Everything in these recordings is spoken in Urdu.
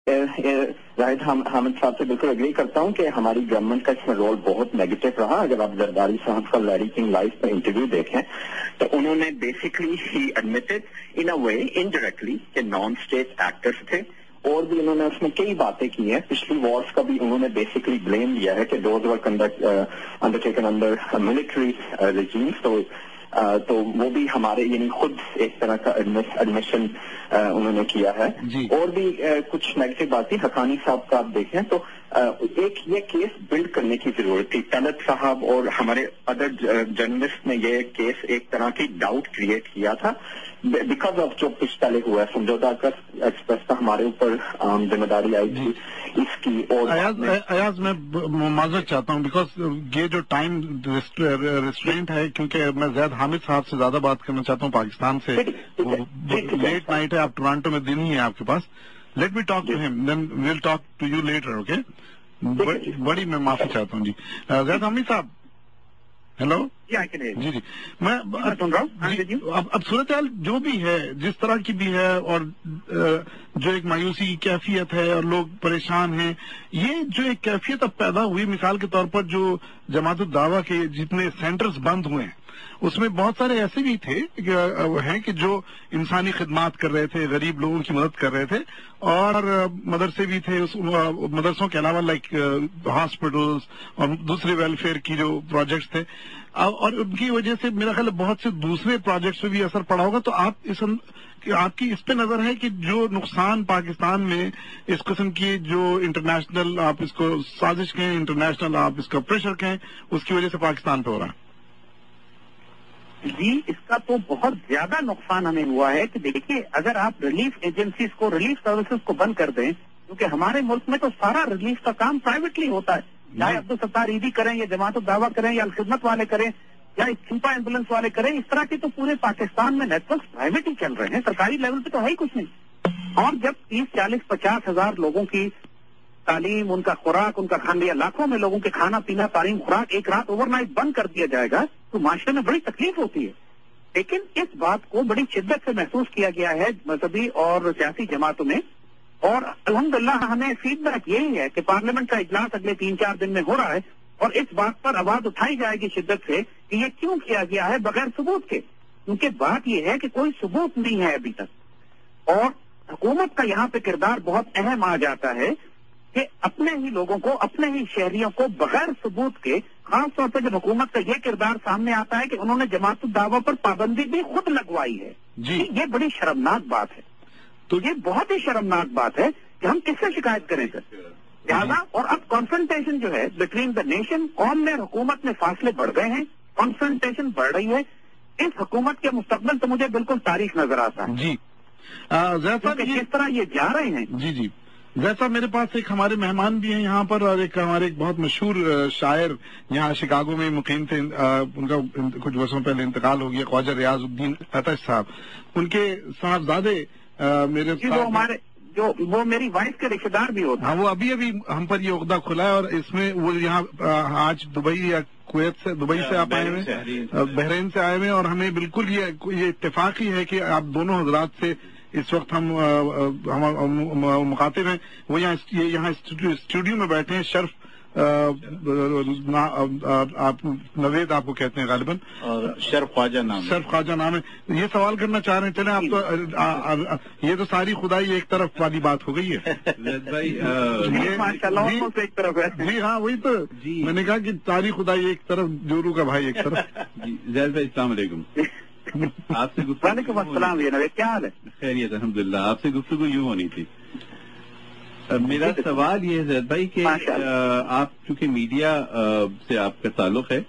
راہد حامد صاحب سے بالکل اگری کرتا ہوں کہ ہماری گورنمنٹ کا اس میں رول بہت نیگیٹو رہا. اگر آپ زرداری صاحب کا لیری کنگ لائف پر انٹرویو دیکھیں تو انہوں نے basically he admitted in a way indirectly کہ نان اسٹیٹ ایکٹرس تھے, اور بھی انہوں نے اس میں کئی باتیں کی ہیں. پچھلی وارس کا بھی انہوں نے بیسکلی بلیم لیا ہے کہ those were undertaken under military regimes. تو وہ بھی ہمارے یعنی خود ایک طرح کا ایڈمیشن انہوں نے کیا ہے. اور بھی کچھ نیگیٹو باتیں حقانی صاحب کا آپ دیکھیں تو ایک یہ کیس بلڈ کرنے کی ضرورت تھی. طلعت صاحب اور ہمارے ادر جرنلسٹ نے یہ کیس ایک طرح کی ڈاؤٹ کریٹ کیا تھا بیکاز آف جو پہلے ہوا ہے سمجھوتا ایکسپریس کا ہمارے اوپر ذمہ داری آئی تھی اس کی. اور ایاز میں معذرت چاہتا ہوں بیکاز یہ جو ٹائم ریسٹرینٹ ہے, کیونکہ میں زید حامد صاحب سے زیادہ بات کرنا چاہتا ہوں پاکستان سے. لیٹ نائٹ ہے, آپ ٹورانٹو میں دن ہی ہے آپ کے پاس. Let me talk to him then well talk to you later. Okay, بڑی میں معافی چاہتا ہوں. جی زید حامد صاحب, ہیلو. جی میں اب صورتحال جو بھی ہے جس طرح کی بھی ہے, اور جو ایک مایوسی کی کیفیت ہے اور لوگ پریشان ہیں, یہ جو ایک کیفیت اب پیدا ہوئی, مثال کے طور پر جو جماعت الدعویٰ کے جتنے سینٹرز بند ہوئے ہیں اس میں بہت سارے ایسے بھی تھے ہیں کہ جو انسانی خدمات کر رہے تھے, غریب لوگوں کی مدد کر رہے تھے, اور مدرسے بھی تھے. اس مدرسوں کے علاوہ لائک ہاسپٹلز اور دوسرے ویلفیئر کی جو پروجیکٹس تھے, اور ان کی وجہ سے میرا خیال ہے بہت سے دوسرے پروجیکٹس پہ بھی اثر پڑا ہوگا. تو آپ کی اس پہ نظر ہے کہ جو نقصان پاکستان میں اس قسم کی جو انٹرنیشنل, آپ اس کو سازش کہیں, انٹرنیشنل آپ اس کا پریشر کہیں, اس کی وجہ سے پاکستان پہ ہو رہا ہے؟ جی, اس کا تو بہت زیادہ نقصان ہمیں ہوا ہے کہ دیکھیے اگر آپ ریلیف ایجنسیز کو, ریلیف سروسز کو بند کر دیں, کیونکہ ہمارے ملک میں تو سارا ریلیف کا کام پرائیویٹلی ہوتا ہے, چاہے عبدالستار عیدی کریں یا جماعت الدعویٰ کریں یا الخدمت والے کریں یا چمپا ایمبولینس والے کریں, اس طرح کے تو پورے پاکستان میں نیٹ ورک پرائیویٹ ہی چل رہے ہیں, سرکاری لیول پہ تو ہے ہی کچھ نہیں. اور جب 30-40-50 ہزار لوگوں کی تعلیم, ان کا خوراک, ان کا کھانا, یا لاکھوں میں لوگوں کے کھانا پینا, تعلیم, خوراک ایک رات اوور نائٹ بند کر دیا جائے گا تو معاشرے میں بڑی تکلیف ہوتی ہے. لیکن اس بات کو بڑی شدت سے محسوس کیا گیا ہے مذہبی اور سیاسی جماعتوں میں, اور الحمدللہ ہمیں فیڈ بیک یہی ہے کہ پارلیمنٹ کا اجلاس اگلے 3-4 دن میں ہو رہا ہے, اور اس بات پر آواز اٹھائی جائے گی شدت سے کہ یہ کیوں کیا گیا ہے بغیر ثبوت کے, کیونکہ بات یہ ہے کہ کوئی ثبوت نہیں ہے ابھی تک. اور حکومت کا یہاں پہ کردار بہت اہم آ جاتا ہے کہ اپنے ہی لوگوں کو, اپنے ہی شہریوں کو بغیر ثبوت کے, خاص طور پہ جب حکومت کا یہ کردار سامنے آتا ہے کہ انہوں نے جماعت الدعویٰ پر پابندی بھی خود لگوائی ہے, یہ بڑی شرمناک بات ہے. تو یہ بہت ہی شرمناک بات ہے کہ ہم کس سے شکایت کریں سر لہٰذا. اور اب کانفرنٹیشن جو ہے بٹوین دا نیشن, قوم میں حکومت میں فاصلے بڑھ گئے ہیں, کانفرنٹیشن بڑھ رہی ہے. اس حکومت کے مستقبل تو مجھے بالکل تاریخ نظر آتا ہے. جی جس طرح یہ جا رہے ہیں. جی ویسا میرے پاس ایک ہمارے مہمان بھی ہیں یہاں پر, اور ایک ہمارے ایک بہت مشہور شاعر یہاں شکاگو میں مقیم تھے, ان کا کچھ برسوں پہلے انتقال ہو گیا, خواجہ ریاض الدین عطش صاحب. ان کے صاحبزادے میرے وہ میری وائف کے رشتے دار بھی ہوتے ہیں. ہاں, وہ ابھی ہم پر یہ عقدہ کھلا ہے, اور اس میں وہ یہاں آج دبئی یا کویت سے, دبئی سے آپ آئے ہوئے, بحرین سے آئے ہوئے, اور ہمیں بالکل یہ اتفاق ہی ہے کہ آپ دونوں حضرات سے اس وقت ہم مخاطب ہیں. وہ یہاں اسٹوڈیو میں بیٹھے ہیں. شرف آپ نوید آپ کو کہتے ہیں غالباً, اور شرف خواجہ نام ہے. یہ سوال کرنا چاہ رہے ہیں, چلیں آپ تو یہ تو ساری خدائی ایک طرف والی بات ہو گئی ہے. جی ہاں, وہی تو میں نے کہا کہ ساری خدائی ایک طرف, جورو کا بھائی ایک طرف. زید بھائی السلام علیکم. آپ سے وعلیکم السلام. کیا حال ہے؟ خیریت الحمدللہ. آپ سے گفتگو یوں ہونی تھی. میرا سوال یہ ہے زید بھائی کہ آپ چونکہ میڈیا سے آپ کا تعلق ہے,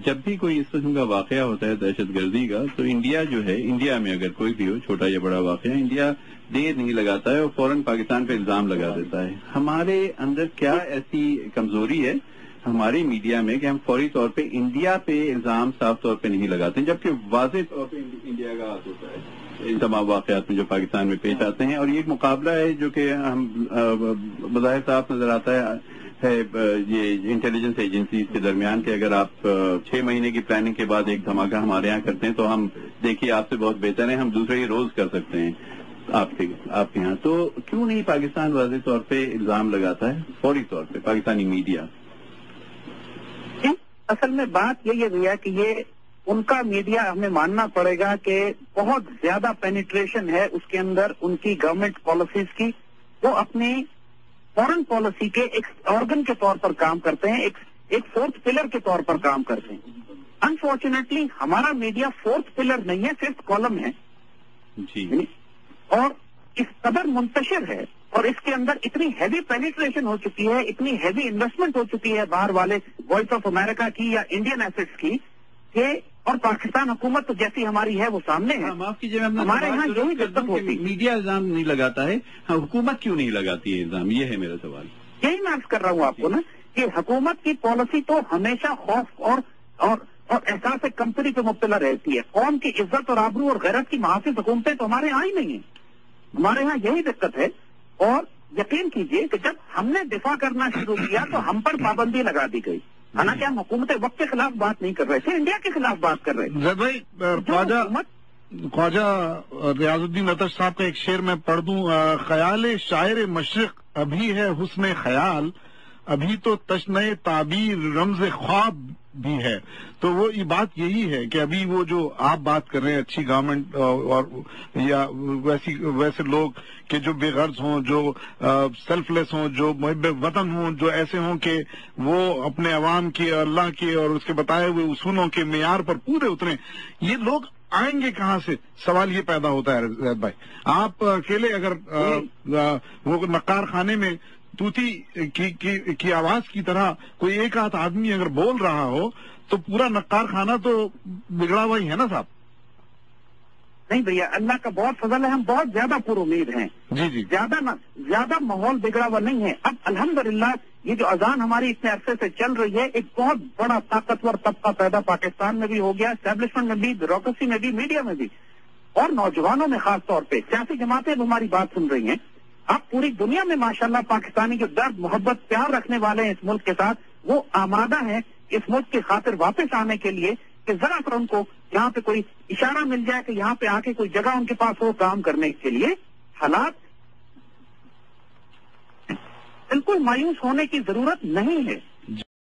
جب بھی کوئی اس قسم کا واقعہ ہوتا ہے دہشت گردی کا, تو انڈیا جو ہے, انڈیا میں اگر کوئی بھی ہو چھوٹا یا بڑا واقعہ, انڈیا دیر نہیں لگاتا ہے اور فوراً پاکستان پہ الزام لگا دیتا ہے. ہمارے اندر کیا ایسی کمزوری ہے ہماری میڈیا میں کہ ہم فوری طور پہ انڈیا پہ الزام صاف طور پہ نہیں لگاتے, جبکہ واضح طور پہ انڈیا کا ہاتھ ہوتا ہے ان تمام واقعات میں جو پاکستان میں پیش آتے ہیں. اور یہ ایک مقابلہ ہے جو کہ ہم بظاہر صاف نظر آتا ہے یہ انٹیلیجنس ایجنسیز کے درمیان کہ اگر آپ 6 مہینے کی پلاننگ کے بعد ایک دھماکہ ہمارے یہاں کرتے ہیں تو ہم دیکھیے آپ سے بہت بہتر ہیں, ہم دوسرے ہی روز کر سکتے ہیں. آپ کے یہاں تو کیوں نہیں پاکستان واضح طور پہ الزام لگاتا ہے فوری طور پہ پاکستانی میڈیا؟ اصل میں بات یہی ہے بھیا کہ یہ ان کا میڈیا ہمیں ماننا پڑے گا کہ بہت زیادہ پینیٹریشن ہے اس کے اندر ان کی گورنمنٹ پالیسیز کی. وہ اپنی فورن پالیسی کے ایک آرگن کے طور پر کام کرتے ہیں, ایک فورتھ پلر کے طور پر کام کرتے ہیں. انفارچونیٹلی ہمارا میڈیا فورتھ پلر نہیں ہے, ففتھ کالم ہے جی, اور اس قدر منتشر ہے اور اس کے اندر اتنی ہیوی پینیٹریشن ہو چکی ہے, اتنی ہیوی انویسٹمنٹ ہو چکی ہے باہر والے وائس آف امریکہ کی یا انڈین ایسٹس کی کہ, اور پاکستان حکومت تو جیسی ہماری ہے وہ سامنے ہے. معاف کیجیے, ہمارے یہاں یہی دقت ہوتی ہے. میڈیا الزام نہیں لگاتا ہے, حکومت کیوں نہیں لگاتی ہے الزام, یہ ہے میرا سوال. یہی میں عرض کر رہا ہوں آپ کو نا کہ حکومت کی پالیسی تو ہمیشہ خوف اور احساس کمپنی پہ مبتلا رہتی ہے. قوم کی عزت اور آبرو اور غیرت کی محافظ حکومتیں تو ہمارے یہاں ہی نہیں ہیں. ہمارے یہاں یہی دقت ہے. اور یقین کیجیے کہ جب ہم نے دفاع کرنا شروع کیا تو ہم پر پابندی لگا دی گئی. حالانکہ ہم حکومت وقت کے خلاف بات نہیں کر رہے تھے, انڈیا کے خلاف بات کر رہے تھے. زید بھائی, خواجہ ریاض الدین اطہر صاحب کا ایک شعر میں پڑھ دوں. خیال شاعر مشرق ابھی ہے حسن خیال, ابھی تو تشنہ تعبیر رمز خواب بھی ہے. تو وہ یہ بات یہی ہے کہ ابھی وہ جو آپ بات کر رہے ہیں اچھی گورنمنٹ اور یا ویسے لوگ کہ جو بے غرض ہوں, جو سیلف لیس ہوں, جو محب وطن ہوں, جو ایسے ہوں کہ وہ اپنے عوام کی, اللہ کے اور اس کے بتائے ہوئے اصولوں کے معیار پر پورے اتریں, یہ لوگ آئیں گے کہاں سے؟ سوال یہ پیدا ہوتا ہے زید بھائی. آپ اکیلے اگر وہ نقار خانے میں توتی کی آواز کی طرح کوئی ایک آدھ آدمی اگر بول رہا ہو تو پورا نقار خانہ تو بگڑا ہوا ہی ہے نا صاحب؟ نہیں بھیا, اللہ کا بہت فضل ہے, ہم بہت زیادہ پر امید ہیں. جی جی, زیادہ ماحول بگڑا ہوا نہیں ہے. اب الحمدللہ یہ جو اذان ہماری اتنے عرصے سے چل رہی ہے, ایک بہت بڑا طاقتور طبقہ پیدا پاکستان میں بھی ہو گیا, اسٹیبلشمنٹ میں بھی, بیوروکریسی میں بھی, میڈیا میں بھی, اور نوجوانوں میں خاص طور پہ. سیاسی جماعتیں اب ہماری بات سن رہی ہیں. اب پوری دنیا میں ماشاءاللہ پاکستانی جو درد محبت پیار رکھنے والے ہیں اس ملک کے ساتھ, وہ آمادہ ہیں اس ملک کی خاطر واپس آنے کے لیے کہ ذرا پر ان کو یہاں پہ کوئی اشارہ مل جائے کہ یہاں پہ آ کے کوئی جگہ ان کے پاس ہو کام کرنے کے لیے. حالات بالکل مایوس ہونے کی ضرورت نہیں ہے.